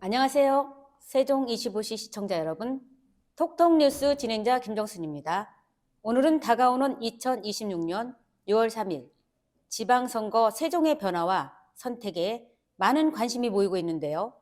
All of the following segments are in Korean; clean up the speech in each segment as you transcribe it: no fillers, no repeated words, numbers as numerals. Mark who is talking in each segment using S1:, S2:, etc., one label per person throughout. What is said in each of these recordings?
S1: 안녕하세요. 세종25시 시청자 여러분, 톡톡뉴스 진행자 김정순입니다. 오늘은 다가오는 2026년 6월 3일 지방선거 세종의 변화와 선택에 많은 관심이 모이고 있는데요.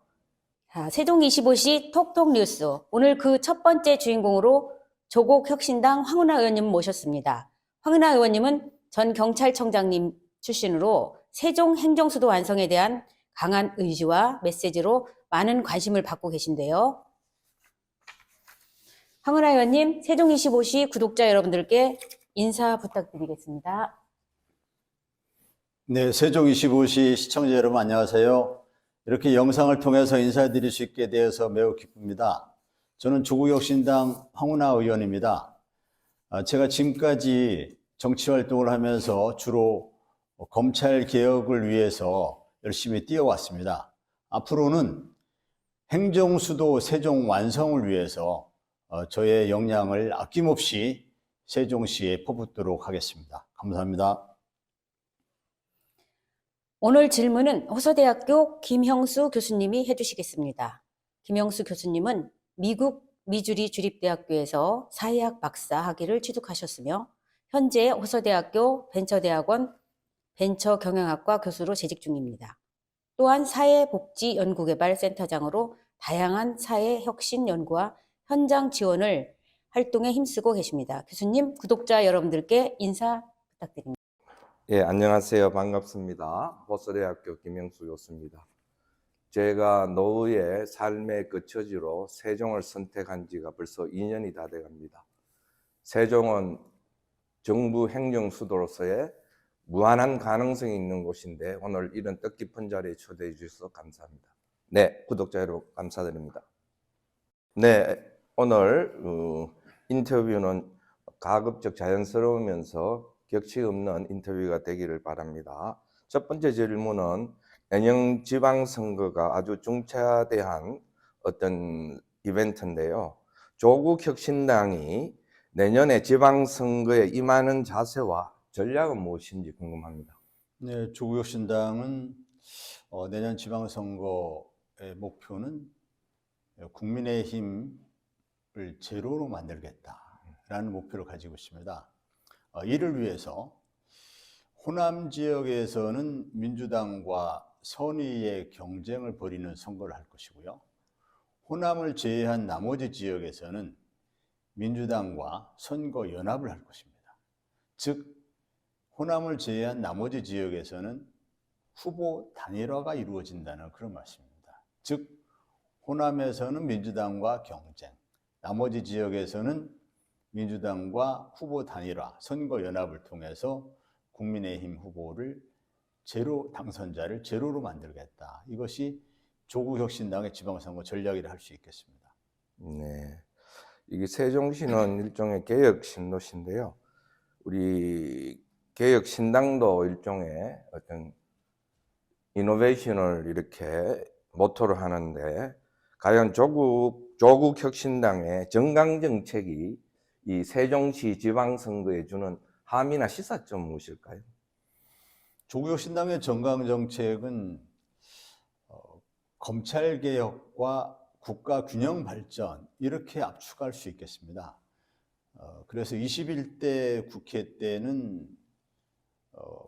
S1: 세종25시 톡톡뉴스, 오늘 그 첫 번째 주인공으로 조국혁신당 황운하 의원님 모셨습니다. 황운하 의원님은 전 경찰청장님 출신으로 세종 행정수도 완성에 대한 강한 의지와 메시지로 많은 관심을 받고 계신데요. 황운하 의원님, 세종25시 구독자 여러분들께 인사 부탁드리겠습니다.
S2: 네, 세종25시 시청자 여러분 안녕하세요. 이렇게 영상을 통해서 인사드릴 수 있게 되어서 매우 기쁩니다. 저는 조국혁신당 황운하 의원입니다. 제가 지금까지 정치활동을 하면서 주로 검찰개혁을 위해서 열심히 뛰어왔습니다. 앞으로는 행정수도 세종 완성을 위해서 저의 역량을 아낌없이 세종시에 퍼붓도록 하겠습니다. 감사합니다.
S1: 오늘 질문은 호서대학교 김형수 교수님이 해주시겠습니다. 김형수 교수님은 미국 미주리 주립대학교에서 사회학 박사 학위를 취득하셨으며 현재 호서대학교 벤처대학원 벤처경영학과 교수로 재직 중입니다. 또한 사회복지연구개발센터장으로 다양한 사회혁신 연구와 현장 지원을 활동에 힘쓰고 계십니다. 교수님, 구독자 여러분들께 인사 부탁드립니다.
S3: 예, 안녕하세요. 반갑습니다. 호서대학교 김영수 교수입니다. 제가 노후의 삶의 처지로 세종을 선택한 지가 벌써 2년이 다 돼갑니다. 세종은 정부 행정 수도로서의 무한한 가능성이 있는 곳인데 오늘 이런 뜻깊은 자리에 초대해 주셔서 감사합니다. 네, 구독자 여러분 감사드립니다. 네, 오늘 인터뷰는 가급적 자연스러우면서 격치 없는 인터뷰가 되기를 바랍니다. 첫 번째 질문은 내년 지방선거가 아주 중차대한 어떤 이벤트인데요. 조국혁신당이 내년에 지방선거에 임하는 자세와 전략은 무엇인지 궁금합니다.
S2: 네, 조국혁신당은 내년 지방선거의 목표는 국민의힘을 제로로 만들겠다라는 목표를 가지고 있습니다. 이를 위해서 호남 지역에서는 민주당과 선의의 경쟁을 벌이는 선거를 할 것이고요. 호남을 제외한 나머지 지역에서는 민주당과 선거 연합을 할 것입니다. 즉, 호남을 제외한 나머지 지역에서는 후보 단일화가 이루어진다는 그런 말씀입니다. 즉, 호남에서는 민주당과 경쟁, 나머지 지역에서는 민주당과 후보 단일화, 선거 연합을 통해서 국민의힘 후보를 당선자를 제로로 만들겠다. 이것이 조국혁신당의 지방선거 전략이라 할 수 있겠습니다.
S3: 네, 이게 세종시는 일종의 개혁 신도시인데요. 우리 개혁 신당도 일종의 어떤 이노베이션을 이렇게 모토로 하는데 과연 조국혁신당의 정강 정책이 이 세종시 지방선거에 주는 함의나 시사점 무엇일까요?
S2: 조국혁신당의 정강정책은 검찰개혁과 국가균형 발전 이렇게 압축할 수 있겠습니다. 그래서 21대 국회 때는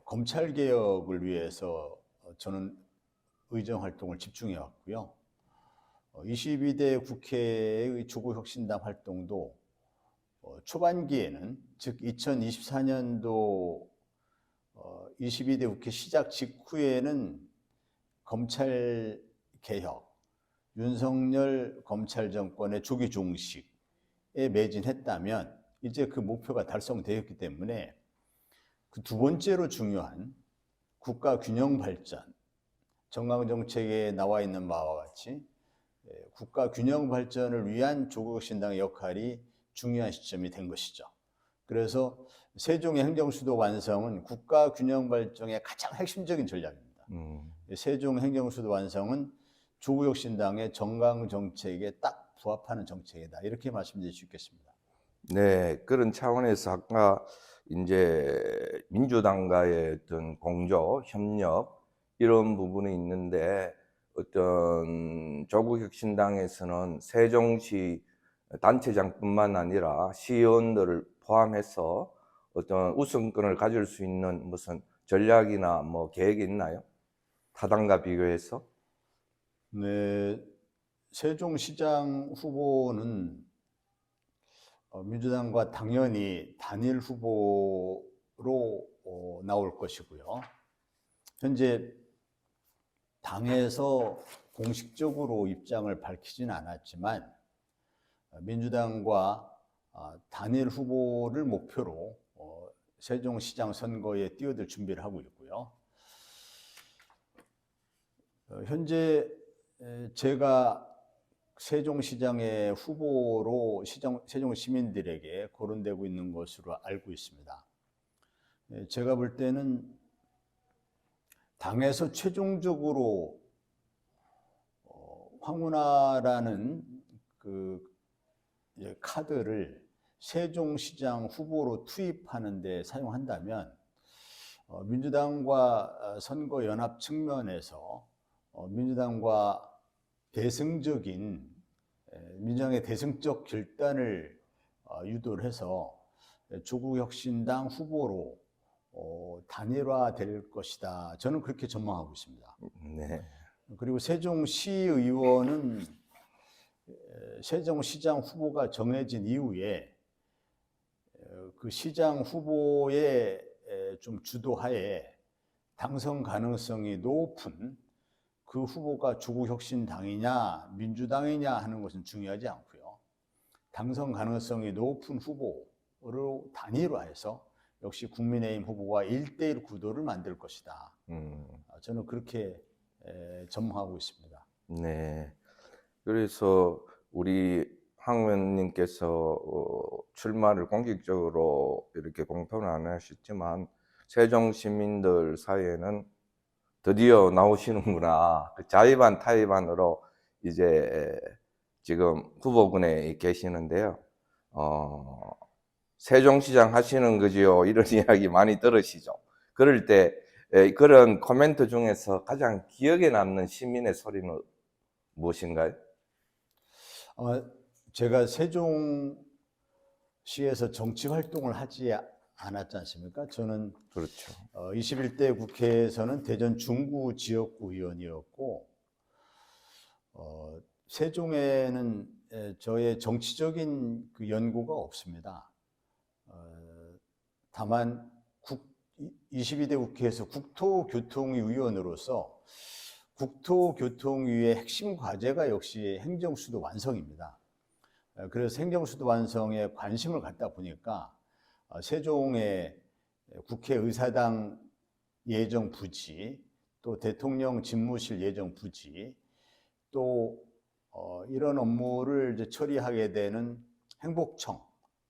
S2: 검찰개혁을 위해서 저는 의정활동을 집중해 왔고요. 22대 국회의 조국혁신당 활동도 초반기에는 즉 2024년도 22대 국회 시작 직후에는 검찰개혁, 윤석열 검찰 정권의 조기 종식에 매진했다면 이제 그 목표가 달성되었기 때문에 그 두 번째로 중요한 국가균형 발전, 정강정책에 나와 있는 바와 같이 국가균형 발전을 위한 조국혁신당의 역할이 중요한 시점이 된 것이죠. 그래서 세종의 행정수도 완성은 국가균형 발전의 가장 핵심적인 전략입니다. 세종 행정수도 완성은 조국혁신당의 정강정책에 딱 부합하는 정책이다. 이렇게 말씀드릴 수 있겠습니다.
S3: 네, 그런 차원에서 아까 이제 민주당과의 어떤 공조, 협력 이런 부분이 있는데 어떤 조국혁신당에서는 세종시 단체장뿐만 아니라 시의원들을 포함해서 어떤 우선권을 가질 수 있는 무슨 전략이나 뭐 계획이 있나요? 타당과 비교해서?
S2: 네, 세종시장 후보는 민주당과 당연히 단일 후보로 나올 것이고요. 현재 당에서 공식적으로 입장을 밝히진 않았지만 민주당과 단일 후보를 목표로 세종시장 선거에 뛰어들 준비를 하고 있고요. 현재 제가 세종시장의 후보로 세종 시민들에게 거론되고 있는 것으로 알고 있습니다. 제가 볼 때는 당에서 최종적으로 황운하라는 그 카드를 세종시장 후보로 투입하는 데 사용한다면 민주당과 선거 연합 측면에서 민주당과 민주당의 대승적 결단을 유도를 해서 조국혁신당 후보로 단일화될 것이다. 저는 그렇게 전망하고 있습니다.
S3: 네.
S2: 그리고 세종시의원은 세종시장 후보가 정해진 이후에 그 시장 후보의 좀 주도하에 당선 가능성이 높은 그 후보가 조국혁신당이냐 민주당이냐 하는 것은 중요하지 않고요. 당선 가능성이 높은 후보로 단일화해서 역시 국민의힘 후보와 1대1 구도를 만들 것이다. 저는 그렇게 전망하고 있습니다.
S3: 네. 그래서 우리 황 의원님께서 출마를 공식적으로 이렇게 공표는 안 하셨지만 세종 시민들 사이에는 드디어 나오시는구나. 그 자의반 타의반으로 이제 지금 후보군에 계시는데요. 세종시장 하시는 거지요. 이런 이야기 많이 들으시죠. 그럴 때 그런 코멘트 중에서 가장 기억에 남는 시민의 소리는 무엇인가요?
S2: 제가 세종시에서 정치 활동을 하지 않았지 않습니까? 저는
S3: 그렇죠.
S2: 21대 국회에서는 대전 중구 지역구 의원이었고 세종에는 저의 정치적인 그 연고가 없습니다. 다만 22대 국회에서 국토교통위 의원으로서 국토교통위의 핵심 과제가 역시 행정수도 완성입니다. 그래서 행정수도 완성에 관심을 갖다 보니까 세종의 국회의사당 예정부지, 또 대통령 집무실 예정부지, 또 이런 업무를 이제 처리하게 되는 행복청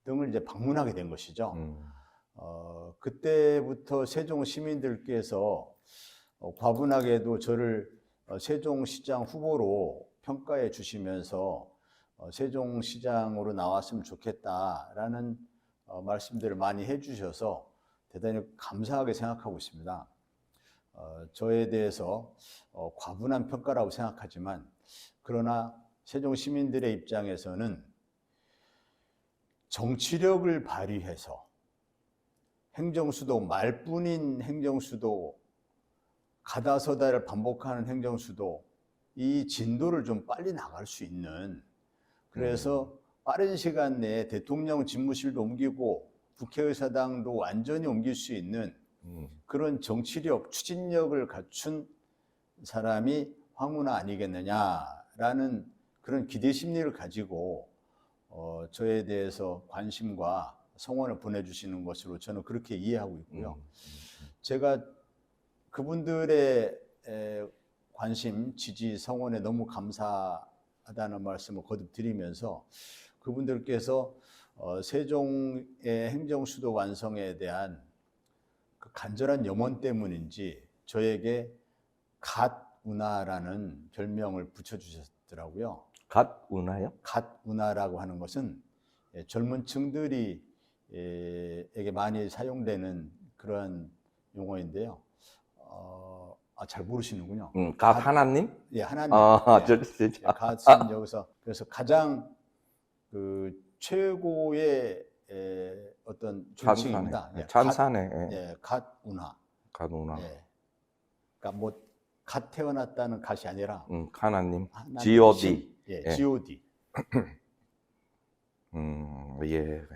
S2: 등을 이제 방문하게 된 것이죠. 그때부터 세종 시민들께서 과분하게도 저를 세종시장 후보로 평가해 주시면서 세종시장으로 나왔으면 좋겠다라는 말씀들을 많이 해주셔서 대단히 감사하게 생각하고 있습니다. 저에 대해서 과분한 평가라고 생각하지만 그러나 세종 시민들의 입장에서는 정치력을 발휘해서 행정수도, 말뿐인 행정수도, 가다서다를 반복하는 행정수도, 이 진도를 좀 빨리 나갈 수 있는, 그래서 빠른 시간 내에 대통령 집무실도 옮기고 국회의사당도 완전히 옮길 수 있는 그런 정치력, 추진력을 갖춘 사람이 황운하 아니겠느냐라는 그런 기대 심리를 가지고 저에 대해서 관심과 성원을 보내주시는 것으로 저는 그렇게 이해하고 있고요. 제가 그분들의 관심, 지지, 성원에 너무 감사하다는 말씀을 거듭 드리면서 그분들께서 세종의 행정수도 완성에 대한 그 간절한 염원 때문인지 저에게 갓운하라는 별명을 붙여주셨더라고요.
S3: 갓운하요?
S2: 갓운하라고 하는 것은 젊은 층들이 에게 많이 사용되는 그런 용어인데요. 잘 모르시는군요.
S3: 갓 하나님?
S2: 예, 하나님.
S3: 아,
S2: 예,
S3: 진짜.
S2: 갓은 여기서 그래서 가장 그 최고의 어떤 존칭입니다. 예,
S3: 찬사네.
S2: 갓, 예, 갓운하.
S3: 갓누나.
S2: 예. 그러니까 뭐 갓 태어났다는 갓이 아니라
S3: 하나님.
S2: 하나님
S3: G.O.D.
S2: 신. 예,
S3: 예.
S2: G.O.D.
S3: 예.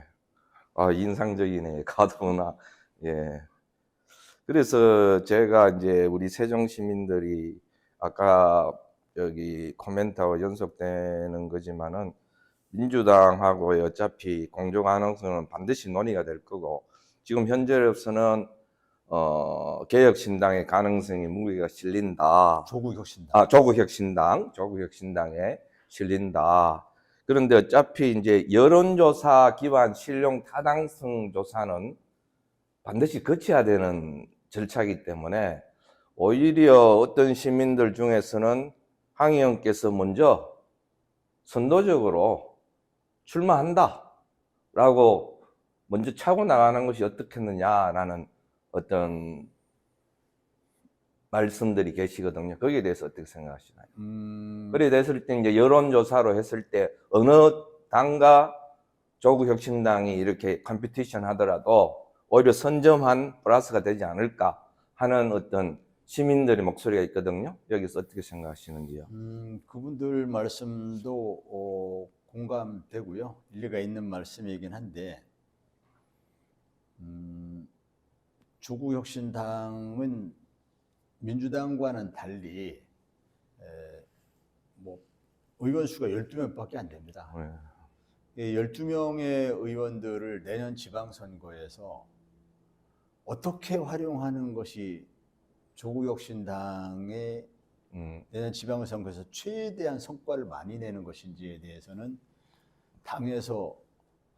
S3: 인상적이네. 갓누나. 예. 그래서 제가 이제 우리 세종 시민들이 아까 여기 코멘트하고 연속되는 거지만은 민주당하고 어차피 공조 가능성은 반드시 논의가 될 거고 지금 현재로서는 개혁신당의 가능성이 무게가 실린다.
S2: 조국혁신당.
S3: 조국혁신당에 실린다. 그런데 어차피 이제 여론조사 기반 신용 타당성 조사는 반드시 거쳐야 되는 절차이기 때문에 오히려 어떤 시민들 중에서는 황 의원께서 먼저 선도적으로 출마한다 라고 먼저 차고 나가는 것이 어떻겠느냐라는 어떤 말씀들이 계시거든요. 거기에 대해서 어떻게 생각하시나요? 그래 됐을 때 이제 여론조사로 했을 때 어느 당과 조국혁신당이 이렇게 컴피티션 하더라도 오히려 선점한 플러스가 되지 않을까 하는 어떤 시민들의 목소리가 있거든요. 여기서 어떻게 생각하시는지요?
S2: 그분들 말씀도 공감되고요. 일리가 있는 말씀이긴 한데 조국혁신당은 민주당과는 달리 뭐 의원 수가 12명밖에 안 됩니다. 네. 12명의 의원들을 내년 지방선거에서 어떻게 활용하는 것이 조국혁신당의 내년 지방선거에서 최대한 성과를 많이 내는 것인지에 대해서는 당에서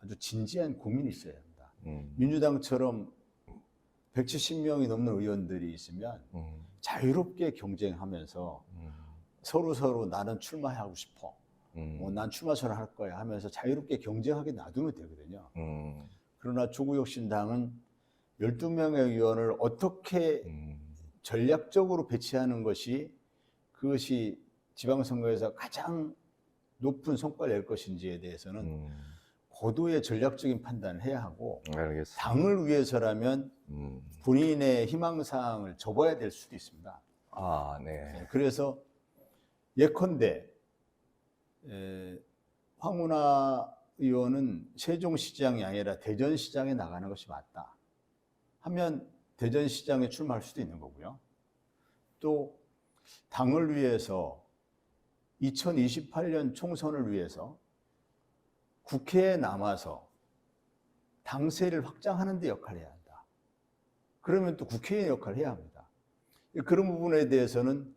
S2: 아주 진지한 고민이 있어야 합니다. 민주당처럼 170명이 넘는 의원들이 있으면 자유롭게 경쟁하면서 서로 나는 출마하고 싶어. 난 출마 선언할 거야 하면서 자유롭게 경쟁하게 놔두면 되거든요. 그러나 조국혁신당은 12명의 의원을 어떻게 전략적으로 배치하는 것이 그것이 지방선거에서 가장 높은 성과를 낼 것인지에 대해서는 고도의 전략적인 판단을 해야 하고
S3: 알겠습니다.
S2: 당을 위해서라면 본인의 희망사항을 접어야 될 수도 있습니다.
S3: 네.
S2: 그래서 예컨대 황운하 의원은 세종시장이 아니라 대전시장에 나가는 것이 맞다 하면 대전시장에 출마할 수도 있는 거고요. 또 당을 위해서 2028년 총선을 위해서 국회에 남아서 당세를 확장하는 데 역할을 해야 한다. 그러면 또 국회의원 역할을 해야 합니다. 그런 부분에 대해서는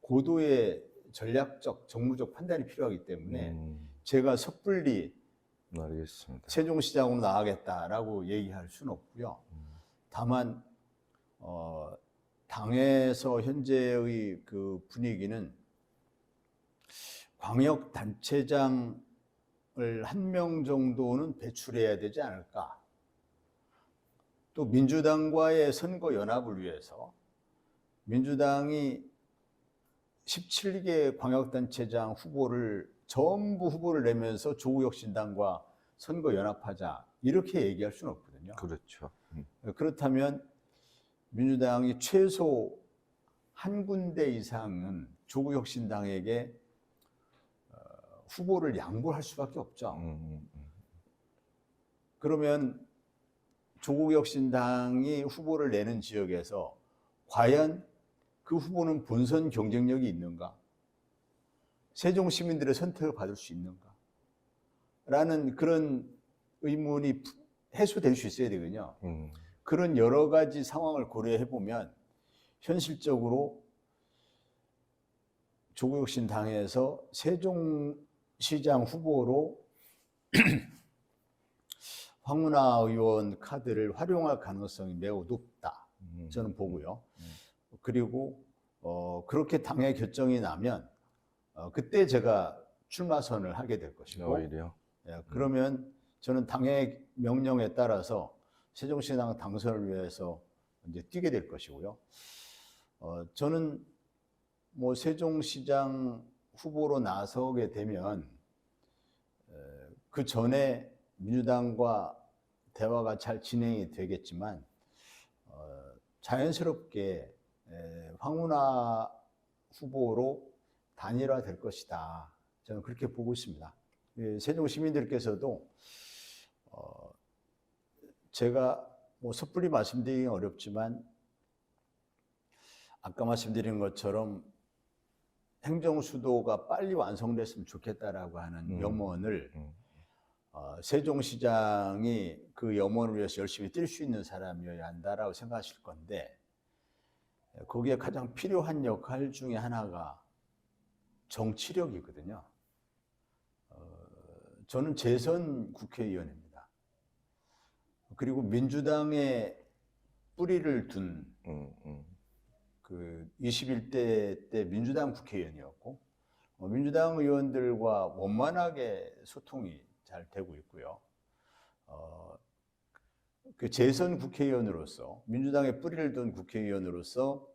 S2: 고도의 전략적, 정무적 판단이 필요하기 때문에 제가 섣불리
S3: 알겠습니다.
S2: 세종시장으로 나가겠다라고 얘기할 수는 없고요. 다만 당에서 현재의 그 분위기는 광역단체장을 1명 정도는 배출해야 되지 않을까. 또 민주당과의 선거 연합을 위해서 민주당이 17개 광역단체장 후보를 전부 후보를 내면서 조국혁신당과 선거 연합하자 이렇게 얘기할 수는 없거든요.
S3: 그렇죠.
S2: 그렇다면 민주당이 최소 한 군데 이상은 조국혁신당에게 후보를 양보할 수밖에 없죠. 그러면 조국혁신당이 후보를 내는 지역에서 과연 그 후보는 본선 경쟁력이 있는가? 세종 시민들의 선택을 받을 수 있는가? 라는 그런 의문이 해소될 수 있어야 되거든요. 그런 여러 가지 상황을 고려해 보면 현실적으로 조국혁신당에서 세종시장 후보로 황운하 의원 카드를 활용할 가능성이 매우 높다. 저는 보고요. 그리고 그렇게 당의 결정이 나면 그때 제가 출마선을 하게 될 것이고
S3: 오히려.
S2: 그러면 저는 당의 명령에 따라서 세종시장 당선을 위해서 이제 뛰게 될 것이고요. 저는 뭐 세종시장 후보로 나서게 되면 그 전에 민주당과 대화가 잘 진행이 되겠지만 자연스럽게 황운하 후보로 단일화될 것이다. 저는 그렇게 보고 있습니다. 세종 시민들께서도 제가 뭐 섣불리 말씀드리기 어렵지만 아까 말씀드린 것처럼 행정수도가 빨리 완성됐으면 좋겠다라고 하는 염원을 세종시장이 그 염원을 위해서 열심히 뛸 수 있는 사람이어야 한다라고 생각하실 건데 거기에 가장 필요한 역할 중에 하나가 정치력이거든요. 저는 재선 국회의원입니다. 그리고 민주당에 뿌리를 둔 그 21대 때 민주당 국회의원이었고 민주당 의원들과 원만하게 소통이 잘 되고 있고요. 그 재선 국회의원으로서 민주당에 뿌리를 둔 국회의원으로서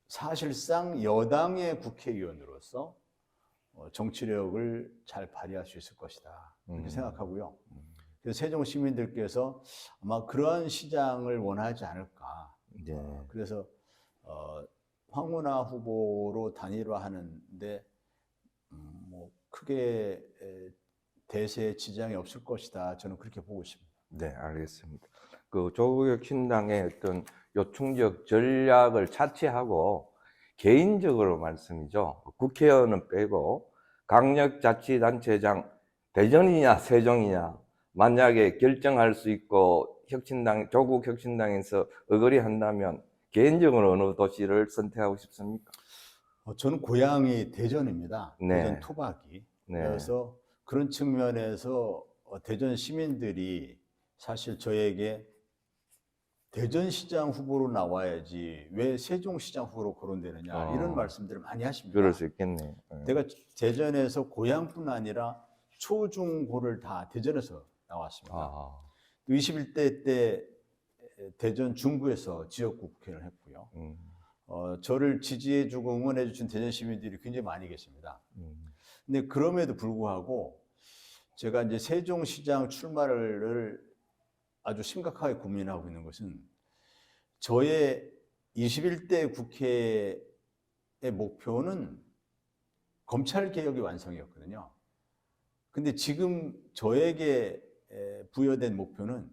S2: 사실상 여당의 국회의원으로서 정치력을 잘 발휘할 수 있을 것이다 이렇게 생각하고요. 그래서 세종 시민들께서 아마 그러한 시장을 원하지 않을까.
S3: 네.
S2: 그래서 황운하 후보로 단일화하는데 뭐 크게 대세에 지장이 없을 것이다. 저는 그렇게 보고 있습니다.
S3: 네, 알겠습니다. 그 조국혁신당의 어떤 요충적 전략을 차치하고 개인적으로 말씀이죠. 국회의원은 빼고 강력자치단체장 대전이냐 세종이냐 만약에 결정할 수 있고 조국혁신당에서 의거리 한다면 개인적으로 어느 도시를 선택하고 싶습니까?
S2: 저는 고향이 대전입니다.
S3: 네.
S2: 대전 토박이.
S3: 네.
S2: 그래서 그런 측면에서 대전 시민들이 사실 저에게 대전시장 후보로 나와야지 왜 세종시장 후보로 거론되느냐 이런 말씀들을 많이 하십니다.
S3: 그럴 수 있겠네요.
S2: 내가 대전에서 고향뿐 아니라 초중고를 다 대전에서 나왔습니다. 21대 때 대전 중구에서 지역구 국회의원을 했고요. 저를 지지해주고 응원해주신 대전 시민들이 굉장히 많이 계십니다. 근데 그럼에도 불구하고 제가 이제 세종시장 출마를 아주 심각하게 고민하고 있는 것은 저의 21대 국회의 목표는 검찰개혁의 완성이었거든요. 근데 지금 저에게 부여된 목표는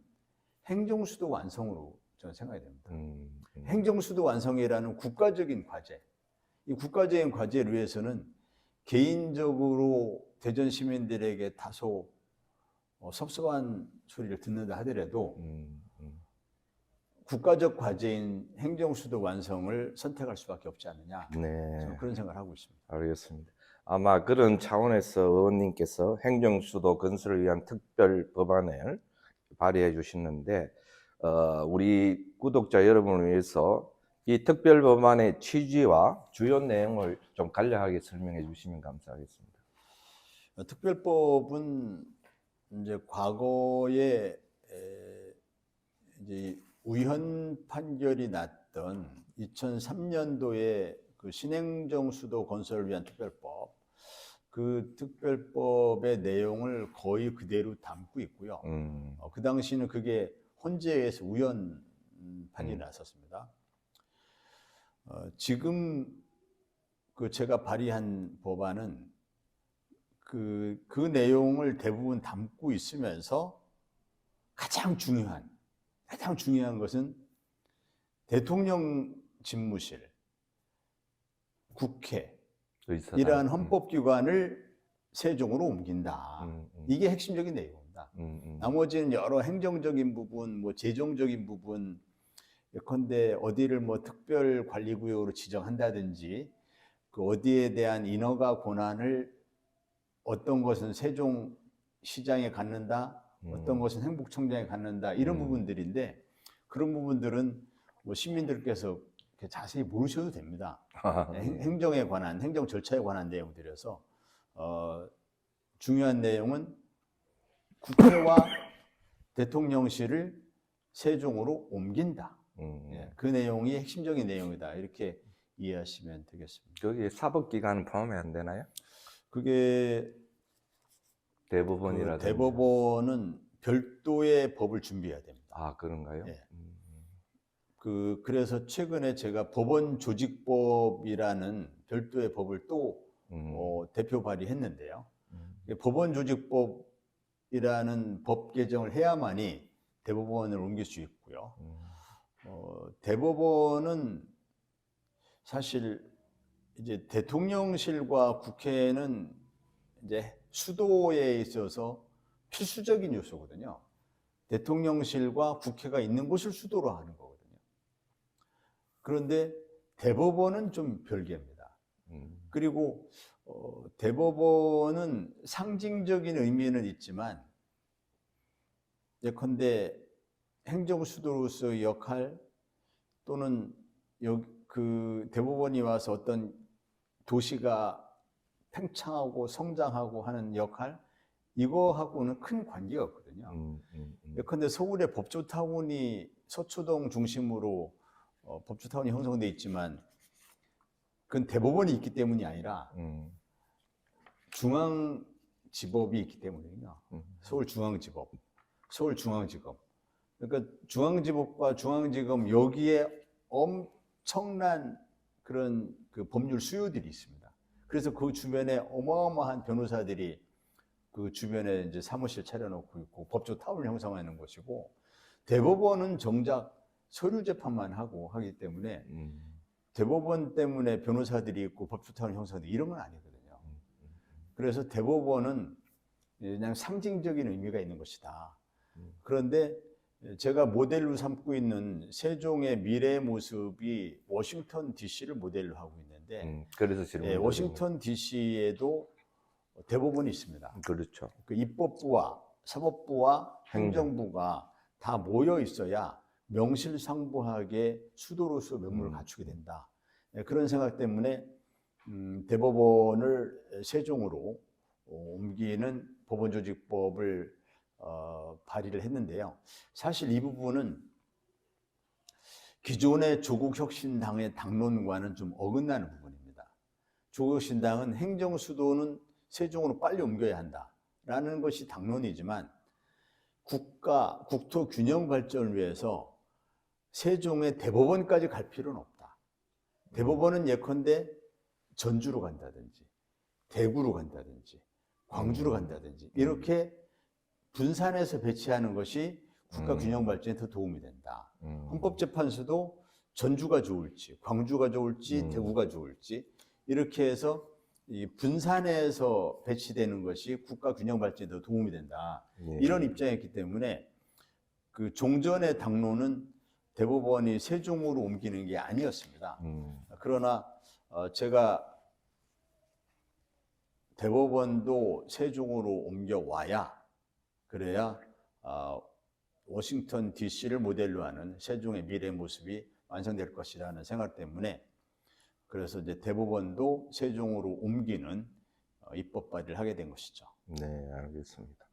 S2: 행정수도 완성으로 저는 생각이 됩니다. 행정수도 완성이라는 국가적인 과제, 이 국가적인 과제를 위해서는 개인적으로 대전 시민들에게 다소 섭섭한 소리를 듣는다 하더라도 국가적 과제인 행정수도 완성을 선택할 수밖에 없지 않느냐.
S3: 네.
S2: 저는 그런 생각을 하고 있습니다.
S3: 알겠습니다. 아마 그런 차원에서 의원님께서 행정수도 건설을 위한 특별 법안을 발의해 주셨는데 우리 구독자 여러분을 위해서 이 특별 법안의 취지와 주요 내용을 좀 간략하게 설명해 주시면 감사하겠습니다.
S2: 특별법은 이제 과거에 이제 우현 판결이 났던 2003년도에 그 신행정수도 건설을 위한 특별법, 그 특별법의 내용을 거의 그대로 담고 있고요. 그 당시는 그게 헌재에서 우현 판이 났었습니다. 지금 그 제가 발의한 법안은 그 내용을 대부분 담고 있으면서 가장 중요한 것은 대통령 집무실, 국회, 이러한 헌법기관을 세종으로 옮긴다. 이게 핵심적인 내용입니다. 나머지는 여러 행정적인 부분, 뭐 재정적인 부분, 예컨대 어디를 뭐 특별관리구역으로 지정한다든지, 그 어디에 대한 인허가 권한을 어떤 것은 세종시장에 갖는다, 어떤 것은 행복청장에 갖는다, 이런 부분들인데 그런 부분들은 뭐 시민들께서 자세히 모르셔도 됩니다. 행정에 관한, 행정 절차에 관한 내용들이어서 중요한 내용은 국회와 대통령실을 세종으로 옮긴다. 예, 그 내용이 핵심적인 내용이다. 이렇게 이해하시면 되겠습니다.
S3: 거기에 사법기관은 포함이 안 되나요?
S2: 그게
S3: 대법원이라든지.
S2: 대법원은 별도의 법을 준비해야 됩니다.
S3: 아, 그런가요?
S2: 예. 그래서 최근에 제가 법원 조직법이라는 별도의 법을 또 대표 발의했는데요. 법원 조직법이라는 법 개정을 해야만이 대법원을 옮길 수 있고요. 대법원은 사실 이제 대통령실과 국회는 이제 수도에 있어서 필수적인 요소거든요. 대통령실과 국회가 있는 곳을 수도로 하는 거거든요. 그런데 대법원은 좀 별개입니다. 그리고 대법원은 상징적인 의미는 있지만 예컨대 행정수도로서의 역할 또는 그 대법원이 와서 어떤 도시가 팽창하고 성장하고 하는 역할, 이거하고는 큰 관계가 없거든요. 예컨대 서울의 법조타운이 서초동 중심으로 법조타운이 형성되어 있지만 그건 대법원이 있기 때문이 아니라 중앙지법이 있기 때문이거든요. 서울중앙지법, 서울중앙지검. 그러니까 중앙지법과 중앙지검 여기에 엄청난 그런 그 법률 수요들이 있습니다. 그래서 그 주변에 어마어마한 변호사들이 그 주변에 이제 사무실 차려놓고 있고 법조타운을 형성하는 곳이고, 대법원은 정작 서류 재판만 하고 하기 때문에 대법원 때문에 변호사들이 있고 법조타운 형성돼 이런 건 아니거든요. 그래서 대법원은 그냥 상징적인 의미가 있는 것이다. 그런데 제가 모델로 삼고 있는 세종의 미래의 모습이 워싱턴 DC를 모델로 하고 있는데
S3: 그래서
S2: 워싱턴 DC에도 대법원이 있습니다.
S3: 그렇죠.
S2: 그 입법부와 사법부와 행정부가 다 모여 있어야 명실상부하게 수도로서 면모를 갖추게 된다. 그런 생각 때문에 대법원을 세종으로 옮기는 법원조직법을 발의를 했는데요. 사실 이 부분은 기존의 조국혁신당의 당론과는 좀 어긋나는 부분입니다. 조국혁신당은 행정수도는 세종으로 빨리 옮겨야 한다라는 것이 당론이지만 국토 균형 발전을 위해서 세종의 대법원까지 갈 필요는 없다. 대법원은 예컨대 전주로 간다든지 대구로 간다든지 광주로 간다든지 이렇게 분산해서 배치하는 것이 국가 균형 발전에 더 도움이 된다. 헌법재판소도 전주가 좋을지 광주가 좋을지 대구가 좋을지 이렇게 해서 이 분산해서 배치되는 것이 국가 균형 발전에 더 도움이 된다. 이런 입장이었기 때문에 그 종전의 당론은 대법원이 세종으로 옮기는 게 아니었습니다. 그러나 제가 대법원도 세종으로 옮겨와야 그래야 워싱턴 DC를 모델로 하는 세종의 미래의 모습이 완성될 것이라는 생각 때문에 그래서 이제 대법원도 세종으로 옮기는 입법 발의를 하게 된 것이죠.
S3: 네, 알겠습니다.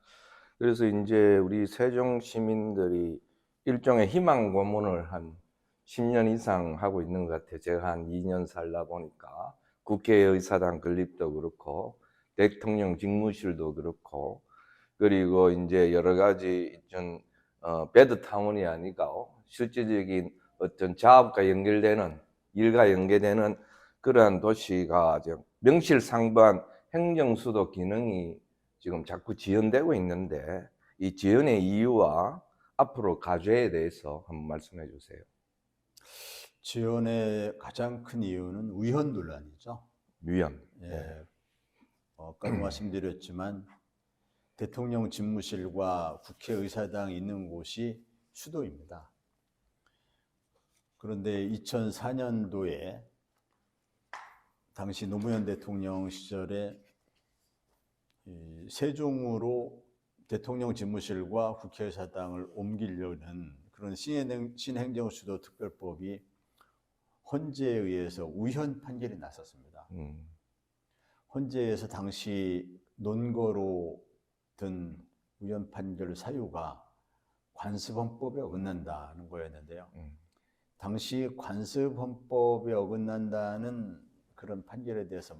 S3: 그래서 이제 우리 세종 시민들이 일종의 희망 고문을 한 10년 이상 하고 있는 것 같아요. 제가 한 2년 살다 보니까 국회의사당 건립도 그렇고 대통령 직무실도 그렇고 그리고 이제 여러 가지 좀 배드타운이 아니고 실질적인 어떤 자업과 연결되는 일과 연계되는 그러한 도시가 명실상부한 행정수도 기능이 지금 자꾸 지연되고 있는데 이 지연의 이유와 앞으로 과제에 대해서 한번 말씀해 주세요.
S2: 지연의 가장 큰 이유는 위헌 논란이죠.
S3: 위헌.
S2: 예. 아까도 말씀드렸지만 대통령 집무실과 국회의사당이 있는 곳이 수도입니다. 그런데 2004년도에 당시 노무현 대통령 시절에 세종으로 대통령 집무실과 국회의사당을 옮기려는 그런 신행정수도 특별법이 헌재에 의해서 위헌 판결이 났었습니다. 헌재에서 당시 논거로 든 위헌 판결 사유가 관습헌법에 어긋난다는 거였는데요. 당시 관습헌법에 어긋난다는 그런 판결에 대해서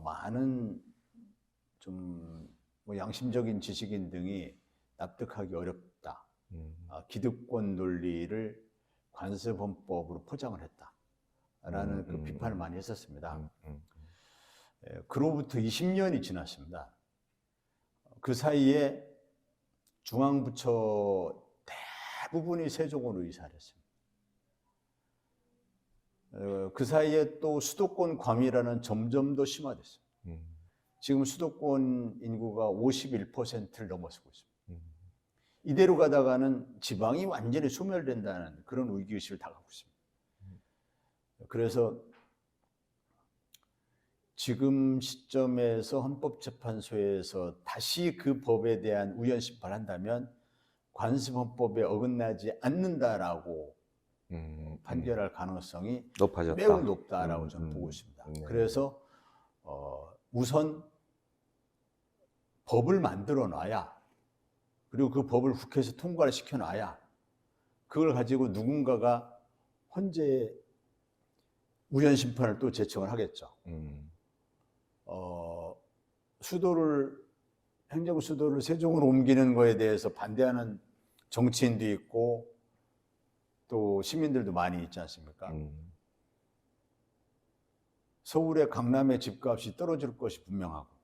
S2: 많은 좀 뭐 양심적인 지식인 등이 납득하기 어렵다. 기득권 논리를 관습헌법으로 포장을 했다라는 그 비판을 많이 했었습니다. 그로부터 20년이 지났습니다. 그 사이에 중앙부처 대부분이 세종으로 이사를 했습니다. 그 사이에 또 수도권 과밀화는 점점 더 심화됐습니다. 지금 수도권 인구가 51%를 넘어서고 있습니다. 이대로 가다가는 지방이 완전히 소멸된다는 그런 위기의식을 다 갖고 있습니다. 그래서 지금 시점에서 헌법재판소에서 다시 그 법에 대한 우연 심판을 한다면 관습헌법에 어긋나지 않는다라고 판결할 가능성이
S3: 높아졌다.
S2: 매우 높다라고 저는 보고 있습니다.
S3: 네.
S2: 그래서 우선 법을 만들어 놔야, 그리고 그 법을 국회에서 통과를 시켜 놔야 그걸 가지고 누군가가 헌재 우연 심판을 또 제청을 하겠죠. 행정 수도를 세종으로 옮기는 거에 대해서 반대하는 정치인도 있고 또 시민들도 많이 있지 않습니까? 서울의 강남의 집값이 떨어질 것이 분명하고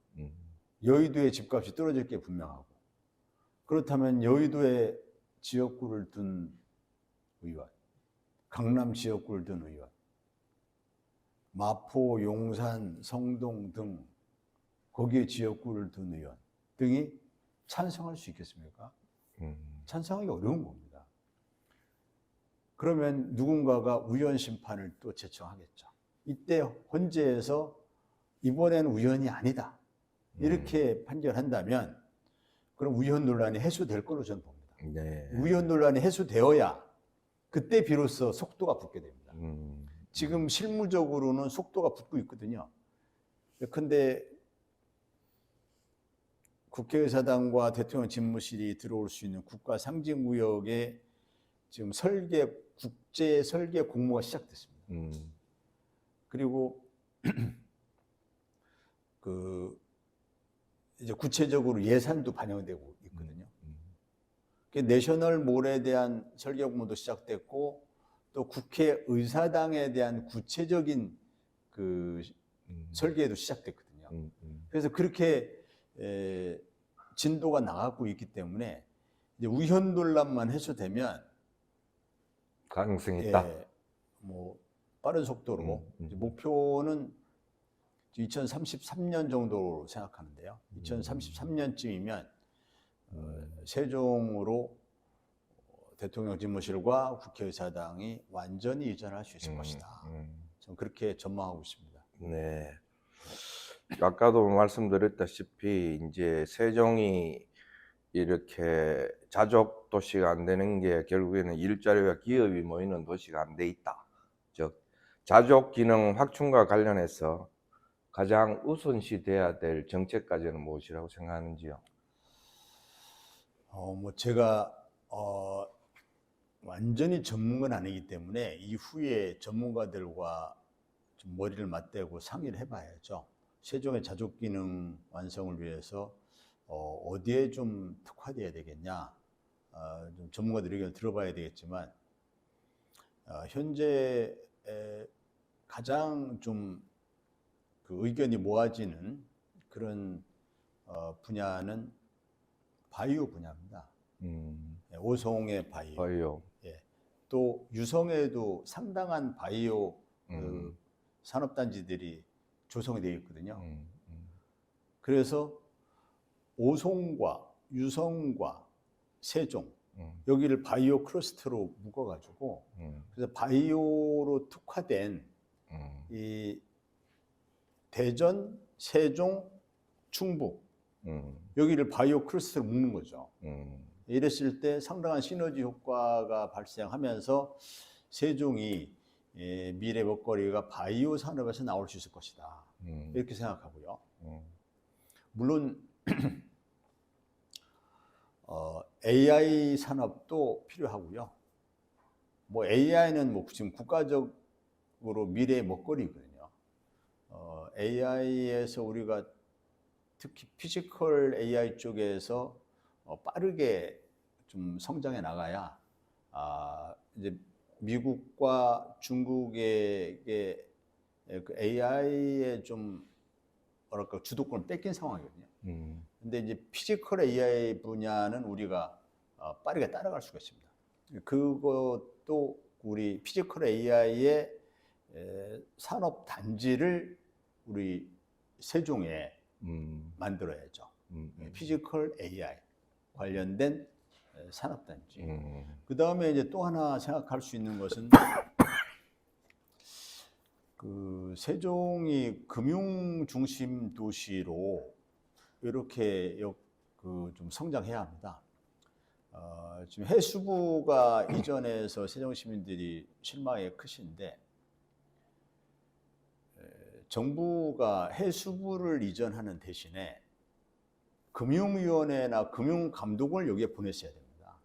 S2: 여의도의 집값이 떨어질 게 분명하고, 그렇다면 여의도에 지역구를 둔 의원, 강남 지역구를 둔 의원, 마포, 용산, 성동 등 거기에 지역구를 둔 의원 등이 찬성할 수 있겠습니까? 찬성하기 어려운 겁니다. 그러면 누군가가 우연 심판을 또 제청하겠죠. 이때 헌재에서 이번에는 우연이 아니다, 이렇게 판결한다면 그럼 우연 논란이 해소될 걸로 저는 봅니다.
S3: 네.
S2: 우연 논란이 해소되어야 그때 비로소 속도가 붙게 됩니다. 지금 실무적으로는 속도가 붙고 있거든요. 그런데 국회의사당과 대통령 집무실이 들어올 수 있는 국가 상징구역에 지금 국제 설계 공모가 시작됐습니다. 그리고 이제 구체적으로 예산도 반영되고 있거든요. 내셔널몰에 대한 설계 공모도 시작됐고 또 국회의사당에 대한 구체적인 그 설계도 시작됐거든요. 그래서 그렇게 진도가 나가고 있기 때문에 이제 우연 논란만 해소되면
S3: 가능성이 있다.
S2: 뭐 빠른 속도로 이제 목표는 2033년 정도로 생각하는데요. 2033년쯤이면 세종으로 대통령 집무실과 국회의사당이 완전히 이전할 수 있을 것이다. 저는 그렇게 전망하고 있습니다.
S3: 네. 아까도 말씀드렸다시피 이제 세종이 이렇게 자족 도시가 안 되는 게 결국에는 일자리와 기업이 모이는 도시가 안 돼 있다. 즉 자족 기능 확충과 관련해서 가장 우선시 돼야 될 정책까지는 무엇이라고 생각하는지요?
S2: 뭐 제가 완전히 전문가는 아니기 때문에 이후에 전문가들과 좀 머리를 맞대고 상의를 해봐야죠. 세종의 자족 기능 완성을 위해서 어디에 좀 특화돼야 되겠냐, 좀 전문가들 의견을 들어봐야 되겠지만 현재 가장 좀 그 의견이 모아지는 그런 분야는 바이오 분야입니다. 오송의 바이오. 예. 또 유성에도 상당한 바이오 산업단지들이 조성이 되어 있거든요. 그래서 오송과 유성과 세종 여기를 바이오 클러스터로 묶어가지고 그래서 바이오로 특화된 이 대전, 세종, 충북 여기를 바이오 클러스터로 묶는 거죠. 이랬을 때 상당한 시너지 효과가 발생하면서 세종이 미래 먹거리가 바이오 산업에서 나올 수 있을 것이다. 이렇게 생각하고요. 물론 AI 산업도 필요하고요. 뭐 AI는 뭐 지금 국가적으로 미래의 먹거리거든요. AI에서 우리가 특히 피지컬 AI 쪽에서 빠르게 좀 성장해 나가야 이제 미국과 중국의 그 AI의 좀 뭐랄까 주도권을 뺏긴 상황이거든요. 근데 이제 피지컬 AI 분야는 우리가 빠르게 따라갈 수가 있습니다. 그것도 우리 피지컬 AI의 산업 단지를 우리 세종에 만들어야죠. 피지컬 AI 관련된 산업 단지. 그 다음에 이제 또 하나 생각할 수 있는 것은 그 세종이 금융 중심 도시로 이렇게 좀 성장해야 합니다. 지금 해수부가 이전해서 세종 시민들이 실망이 크신데 정부가 해수부를 이전하는 대신에 금융위원회나 금융감독을 여기에 보냈어야 됩니다.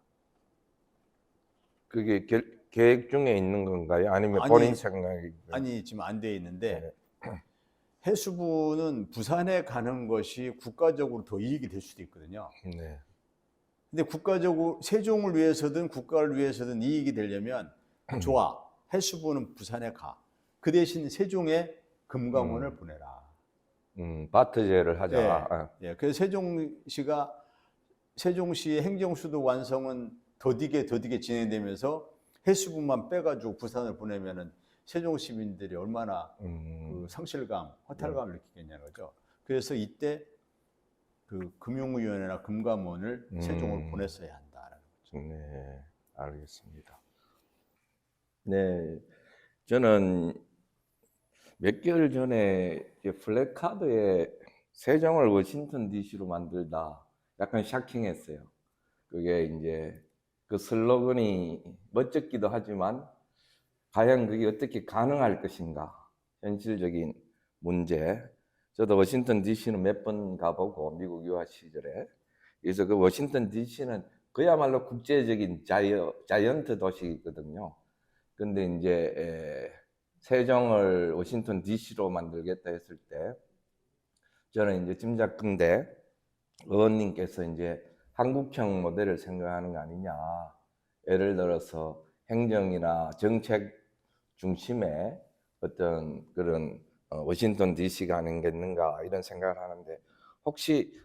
S3: 그게 계획 중에 있는 건가요? 아니면
S2: 아니,
S3: 본인 생각이?
S2: 아니 지금 안 돼 있는데 해수부는 부산에 가는 것이 국가적으로 더 이익이 될 수도 있거든요.
S3: 네.
S2: 근데 국가적으로 세종을 위해서든 국가를 위해서든 이익이 되려면 좋아. 해수부는 부산에 가. 그 대신 세종에 금감원을 보내라.
S3: 바트제를 하자.
S2: 예, 그래서 세종시의 행정수도 완성은 더디게 진행되면서 해수부만 빼가지고 부산을 보내면은 세종 시민들이 얼마나 그 상실감, 허탈감을 느끼겠냐는 거죠. 그래서 이때 그 금융위원회나 금감원을 세종을 보냈어야 한다라는 거죠.
S3: 네, 알겠습니다. 네, 저는 몇 개월 전에 플래카드에 세종을 워싱턴 DC로 만들다 약간 샤킹했어요. 그게 이제 그 슬로건이 멋졌기도 하지만 과연 그게 어떻게 가능할 것인가, 현실적인 문제. 저도 워싱턴 DC는 몇 번 가보고 미국 유학 시절에, 그래서 그 워싱턴 DC는 그야말로 국제적인 자이언트 도시거든요. 근데 이제 세종을 워싱턴 DC로 만들겠다 했을 때 저는 이제 짐작컨대 의원님께서 이제 한국형 모델을 생각하는 거 아니냐. 예를 들어서 행정이나 정책 중심의 어떤 그런 워싱턴 DC가 아니겠는가 이런 생각을 하는데, 혹시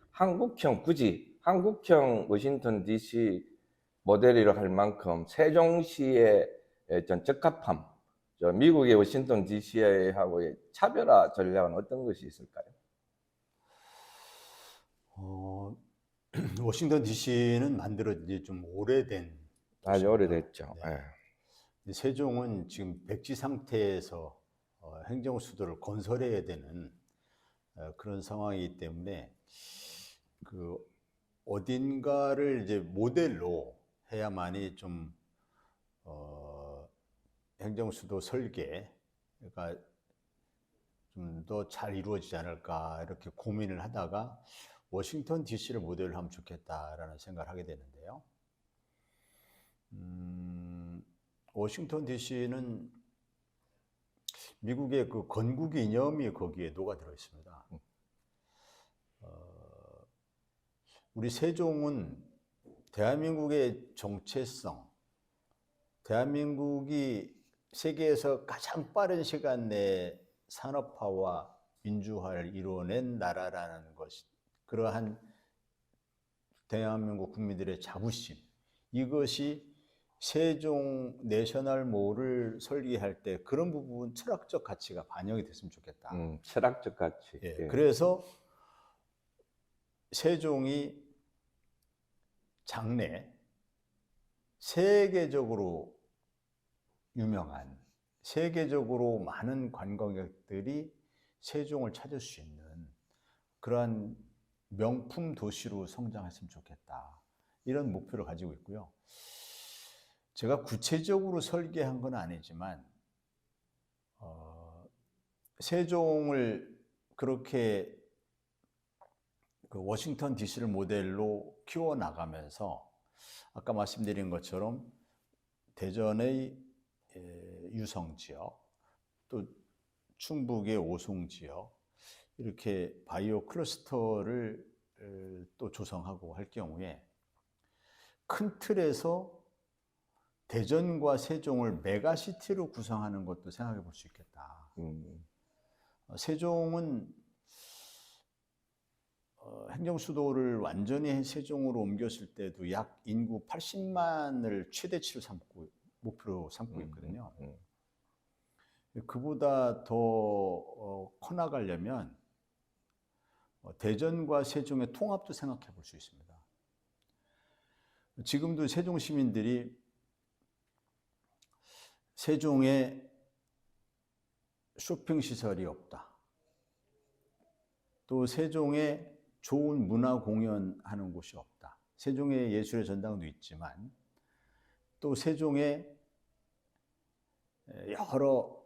S3: 굳이 한국형 워싱턴 DC 모델이라 할 만큼 세종시의 전 적합함, 미국의 워싱턴 DC하고의 차별화 전략은 어떤 것이 있을까요?
S2: 워싱턴 DC는 만들어진 지 좀 오래된
S3: 아주
S2: 도시입니다.
S3: 오래됐죠.
S2: 네. 세종은 지금 백지 상태에서 행정 수도를 건설해야 되는 그런 상황이기 때문에 그 어딘가를 이제 모델로 해야만이 좀 행정 수도 설계가 좀 더 잘 이루어지지 않을까 이렇게 고민을 하다가 워싱턴 DC를 모델로 하면 좋겠다라는 생각을 하게 되는데요. 워싱턴 DC는 미국의 그 건국 이념이 거기에 녹아들어 있습니다. 우리 세종은 대한민국의 정체성, 대한민국이 세계에서 가장 빠른 시간 내에 산업화와 민주화를 이뤄낸 나라라는 것이, 그러한 대한민국 국민들의 자부심, 이것이 세종 내셔널몰을 설계할 때 그런 부분 철학적 가치가 반영이 됐으면 좋겠다.
S3: 철학적 가치.
S2: 예, 그래서 세종이 장래 세계적으로 유명한, 세계적으로 많은 관광객들이 세종을 찾을 수 있는 그러한 명품 도시로 성장했으면 좋겠다. 이런 목표를 가지고 있고요. 제가 구체적으로 설계한 건 아니지만 세종을 그렇게 그 워싱턴 DC를 모델로 키워나가면서 아까 말씀드린 것처럼 대전의 유성 지역, 또 충북의 오송 지역, 이렇게 바이오 클러스터를 또 조성하고 할 경우에 큰 틀에서 대전과 세종을 메가시티로 구성하는 것도 생각해 볼 수 있겠다. 세종은 행정수도를 완전히 세종으로 옮겼을 때도 약 인구 80만을 최대치로 삼고 목표로 삼고 있거든요. 그보다 더 커나가려면 대전과 세종의 통합도 생각해 볼 수 있습니다. 지금도 세종 시민들이 세종에 쇼핑시설이 없다. 또 세종에 좋은 문화 공연하는 곳이 없다. 세종에 예술의 전당도 있지만 또 세종에 여러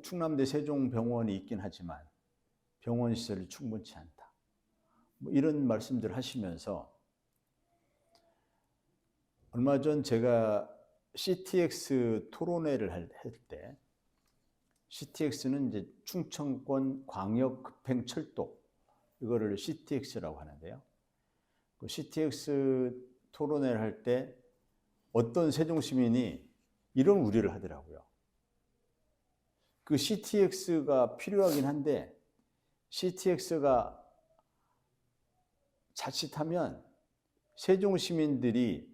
S2: 충남대 세종병원이 있긴 하지만 병원 시설이 충분치 않다. 뭐 이런 말씀들 하시면서 얼마 전 제가 CTX 토론회를 할 때 CTX는 이제 충청권 광역급행철도 이거를 CTX라고 하는데요. 그 CTX 토론회를 할 때 어떤 세종 시민이 이런 우려를 하더라고요. 그 CTX가 필요하긴 한데 CTX가 자칫하면 세종 시민들이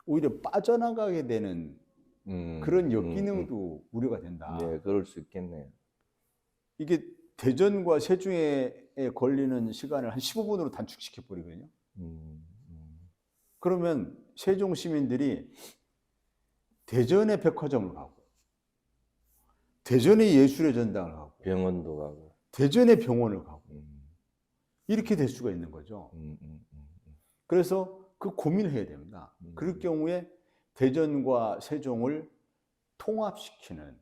S2: 오히려 빠져나가게 되는 그런 역기능도 우려가 된다.
S3: 네, 그럴 수 있겠네요.
S2: 이게 대전과 세종에 걸리는 시간을 한 15분으로 단축시켜 버리거든요. 그러면 세종 시민들이 대전의 백화점을 가고, 대전의 예술의 전당을 가고,
S3: 병원도 가고,
S2: 대전의 병원을 가고, 이렇게 될 수가 있는 거죠. 그래서 그 고민을 해야 됩니다. 그럴 경우에 대전과 세종을 통합시키는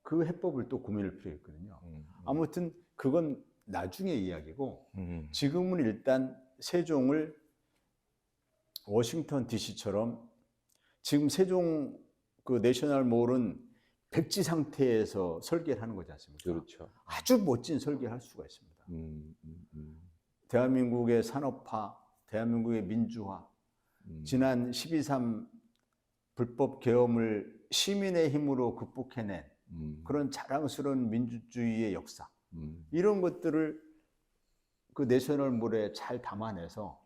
S2: 그 해법을 또 고민할 필요가 있거든요. 아무튼 그건 나중의 이야기고 지금은 일단 세종을 워싱턴 DC처럼 지금 세종 그 내셔널몰은 백지 상태에서 설계를 하는 거지 않습니까?
S3: 그렇죠.
S2: 아주 멋진 설계를 할 수가 있습니다. 대한민국의 산업화, 대한민국의 민주화, 지난 12.3 불법 계엄을 시민의 힘으로 극복해낸 그런 자랑스러운 민주주의의 역사, 이런 것들을 그 내셔널몰에 잘 담아내서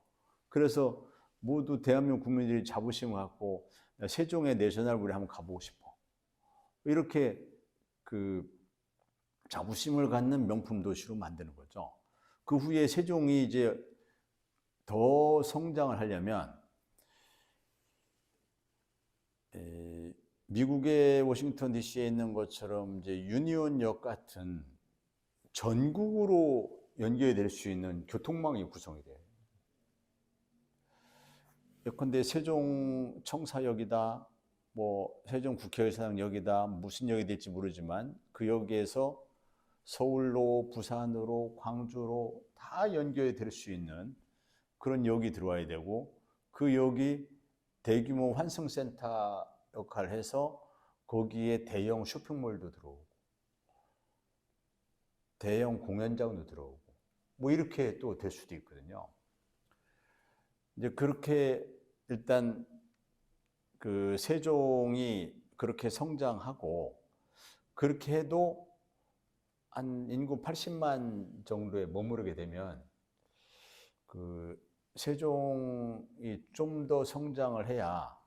S2: 그래서 모두 대한민국 국민들이 자부심을 갖고 세종의 내셔널몰에 한번 가보고 싶어. 이렇게 그 자부심을 갖는 명품 도시로 만드는 거죠. 그 후에 세종이 이제 더 성장을 하려면 미국의 워싱턴 DC에 있는 것처럼 이제 유니온역 같은 전국으로 연결될 수 있는 교통망이 구성이 돼요. 예컨대 세종 청사역이다, 뭐 세종 국회의사당역이다, 무슨 역이 될지 모르지만 그 역에서 서울로, 부산으로, 광주로 다 연결될 수 있는 그런 역이 들어와야 되고, 그 역이 대규모 환승센터 역할을 해서 거기에 대형 쇼핑몰도 들어오고 대형 공연장도 들어오고 뭐 이렇게 또 될 수도 있거든요. 이제 그렇게 일단 그 세종이 그렇게 성장하고 그렇게 해도 한 인구 80만 정도에 머무르게 되면 그 세종이 좀 더 성장을 해야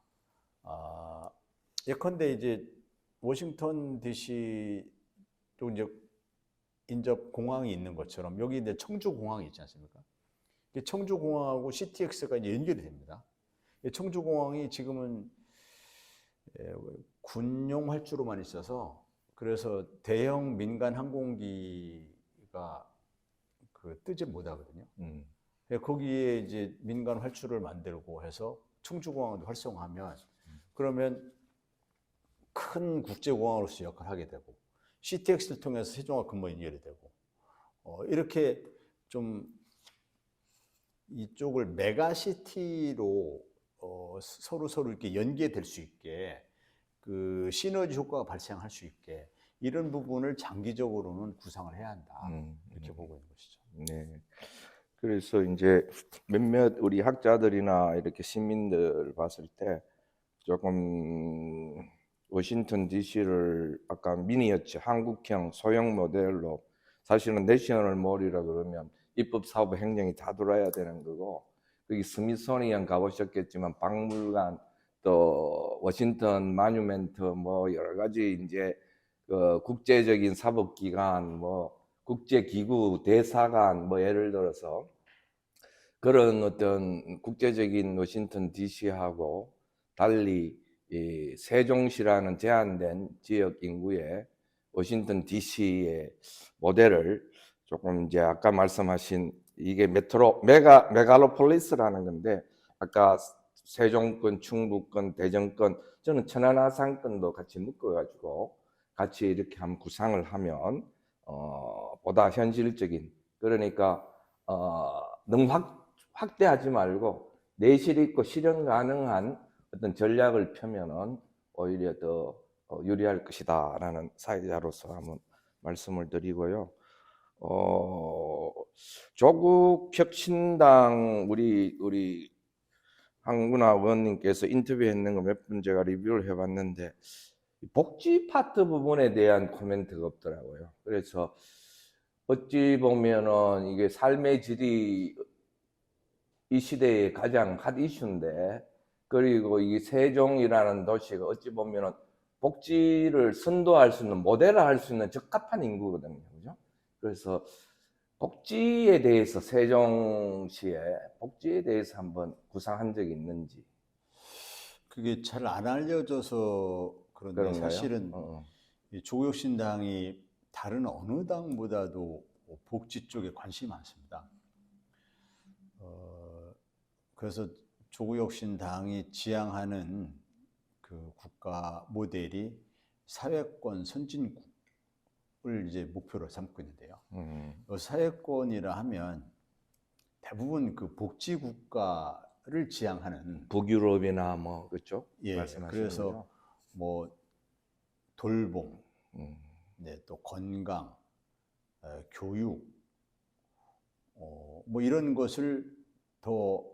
S2: 예컨대 이제 워싱턴 DC도 이제 인접 공항이 있는 것처럼 여기 이제 청주 공항이 있지 않습니까? 청주 공항하고 CTX가 이제 연결이 됩니다. 청주 공항이 지금은 군용 활주로만 있어서 그래서 대형 민간 항공기가 그 뜨지 못하거든요. 거기에 이제 민간 활주로를 만들고 해서 청주공항도 활성화하면 그러면 큰 국제공항으로서 역할을 하게 되고 CTX를 통해서 세종과 근무 연결이 되고 이렇게 좀 이쪽을 메가시티로 서로 이렇게 연계될 수 있게 그 그 시너지 효과가 발생할 수 있게 이런 부분을 장기적으로는 구상을 해야 한다. 이렇게 보고 있는 것이죠.
S3: 네. 그래서 이제 몇몇 우리 학자들이나 이렇게 시민들 봤을 때 조금 워싱턴 DC를 아까 미니어처 한국형 소형 모델로 사실은 내셔널 몰이라 그러면 입법, 사법, 행정이 다 들어야 되는 거고 거기 스미소니언 가보셨겠지만 박물관 또 워싱턴 마뉴멘트 뭐 여러 가지 이제 그 국제적인 사법기관 뭐 국제기구 대사관 뭐 예를 들어서 그런 어떤 국제적인 워싱턴 DC하고 달리 이 세종시라는 제한된 지역 인구의 워싱턴 DC의 모델을 조금 이제 아까 말씀하신 이게 메갈로폴리스라는 건데 아까 세종권, 충북권, 대전권 저는 천안아산권도 같이 묶어가지고 같이 이렇게 한번 구상을 하면 보다 현실적인 그러니까 너무 확대하지 말고 내실 있고 실현 가능한 어떤 전략을 펴면은 오히려 더 유리할 것이다라는 사회자로서 한번 말씀을 드리고요. 조국 혁신당 우리 황운하 의원님께서 인터뷰했는 거 몇 분 제가 리뷰를 해봤는데 복지 파트 부분에 대한 코멘트가 없더라고요. 그래서 어찌 보면은 이게 삶의 질이 이 시대의 가장 핫 이슈인데 그리고 이 세종이라는 도시가 어찌 보면은 복지를 선도할 수 있는 모델을 할 수 있는 적합한 인구거든요. 그죠? 그래서 복지에 대해서 세종시의 복지에 대해서 한번 구상한 적이 있는지
S2: 그게 잘 안 알려져서 그런데
S3: 그런가요?
S2: 사실은 이 조국혁신당이 다른 어느 당보다도 복지 쪽에 관심이 많습니다. 그래서 조국혁신당이 지향하는 그 국가 모델이 사회권 선진국을 이제 목표로 삼고 있는데요. 사회권이라 하면 대부분 그 복지 국가를 지향하는
S3: 북유럽이나 뭐 그렇죠?
S2: 예,
S3: 말씀하시는
S2: 그래서
S3: 거죠?
S2: 뭐 돌봄, 네, 또 건강, 교육, 뭐 이런 것을 더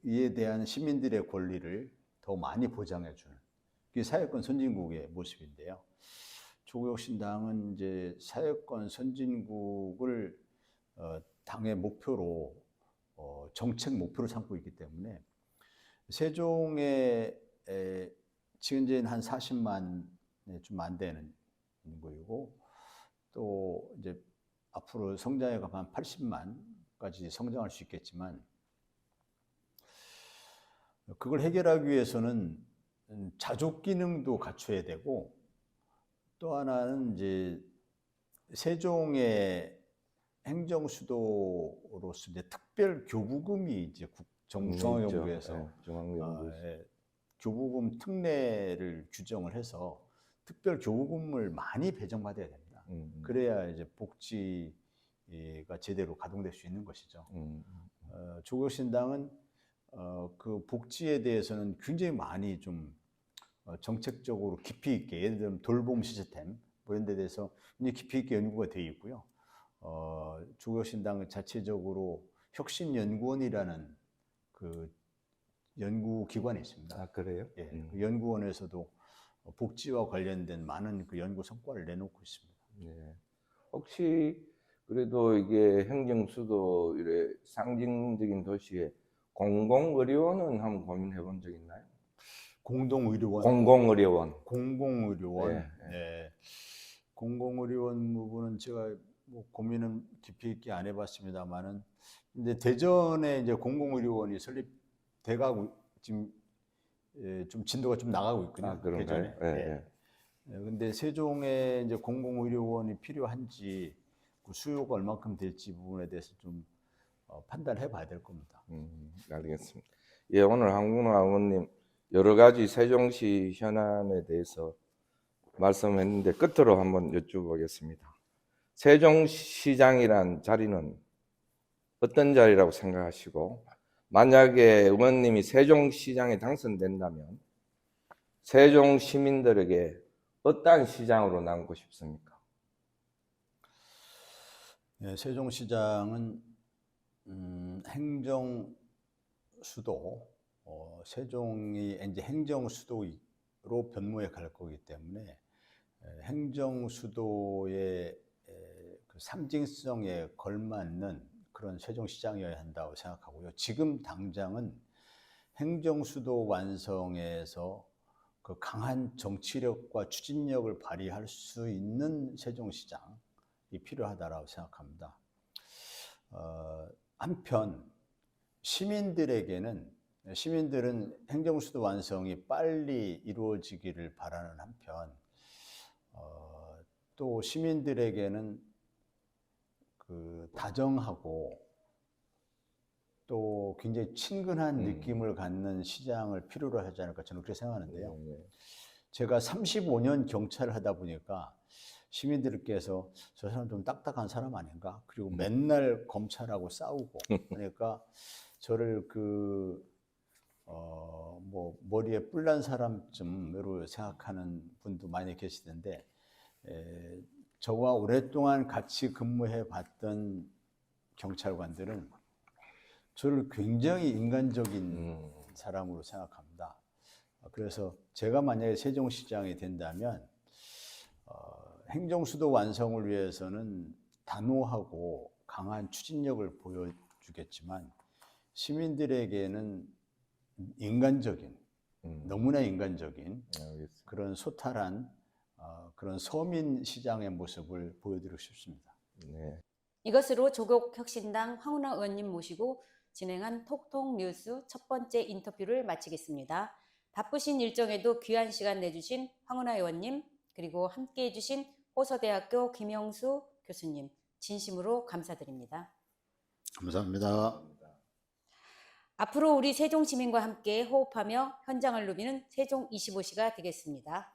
S2: 이에 대한 시민들의 권리를 더 많이 보장해 주는 그게 사회권 선진국의 모습인데요. 조국혁신당은 이제 사회권 선진국을 당의 목표로 정책 목표로 삼고 있기 때문에 세종에 지금 이제 한 40만에 좀 안 되는 인구이고 또 이제 앞으로 성장해 가면 한 80만까지 성장할 수 있겠지만 그걸 해결하기 위해서는 자족 기능도 갖춰야 되고 또 하나는 이제 세종의 행정 수도로서 이제 특별 교부금이 이제 중앙정부에서 교부금 특례를 규정을 해서 특별 교부금을 많이 배정받아야 됩니다. 그래야 이제 복지가 제대로 가동될 수 있는 것이죠. 조국혁신당은 그 복지에 대해서는 굉장히 많이 좀 정책적으로 깊이 있게 예를 들면 돌봄 시스템 뭐 이런 데 대해서 굉장히 깊이 있게 연구가 되어 있고요. 조국혁신당 자체적으로 혁신연구원이라는 그 연구기관이 있습니다.
S3: 아 그래요?
S2: 예, 그 연구원에서도 복지와 관련된 많은 그 연구 성과를 내놓고 있습니다.
S3: 네. 혹시 그래도 이게 행정수도 이래 상징적인 도시에 공공의료원은 한번 고민해 본 적 있나요?
S2: 공동의료원.
S3: 네.
S2: 네. 공공의료원 부분은 제가 뭐 고민은 깊이 있게 안 해봤습니다만은, 근데 대전에 이제 공공의료원이 설립돼가고 지금 좀 진도가 좀 나가고 있거든요.
S3: 아, 그런가요?
S2: 대전에.
S3: 네.
S2: 근데 세종에 이제 공공의료원이 필요한지 그 수요가 얼마큼 될지 부분에 대해서 좀 판단해 봐야 될 겁니다.
S3: 알겠습니다. 예, 오늘 황운하 의원님 여러 가지 세종시 현안에 대해서 말씀했는데 끝으로 한번 여쭤보겠습니다. 세종시장이란 자리는 어떤 자리라고 생각하시고 만약에 의원님이 세종시장에 당선된다면 세종 시민들에게 어떠한 시장으로 남고 싶습니까?
S2: 예, 세종시장은 행정 수도, 세종이 이제 행정 수도로 변모해 갈 거기 때문에 행정 수도의 그 상징성에 걸맞는 그런 세종시장이어야 한다고 생각하고요. 지금 당장은 행정 수도 완성에서 그 강한 정치력과 추진력을 발휘할 수 있는 세종시장이 필요하다라고 생각합니다. 한편 시민들은 행정수도 완성이 빨리 이루어지기를 바라는 한편 또 시민들에게는 그 다정하고 또 굉장히 친근한 느낌을 갖는 시장을 필요로 하지 않을까 저는 그렇게 생각하는데요. 제가 35년 경찰을 하다 보니까 시민들께서 저 사람 좀 딱딱한 사람 아닌가? 그리고 맨날 검찰하고 싸우고 그러니까 저를 뭐 머리에 뿔난 사람쯤으로 생각하는 분도 많이 계시던데 저와 오랫동안 같이 근무해 봤던 경찰관들은 저를 굉장히 인간적인 사람으로 생각합니다. 그래서 제가 만약에 세종시장이 된다면 행정수도 완성을 위해서는 단호하고 강한 추진력을 보여주겠지만 시민들에게는 인간적인, 너무나 인간적인 그런 소탈한 그런 서민 시장의 모습을 보여드리고 싶습니다.
S3: 네.
S1: 이것으로 조국혁신당 황운하 의원님 모시고 진행한 톡톡 뉴스 첫 번째 인터뷰를 마치겠습니다. 바쁘신 일정에도 귀한 시간 내주신 황운하 의원님, 그리고 함께해 주신 호서대학교 김영수 교수님, 진심으로 감사드립니다.
S2: 감사합니다.
S1: 앞으로 우리 세종 시민과 함께 호흡하며 현장을 누비는 세종 25시가 되겠습니다.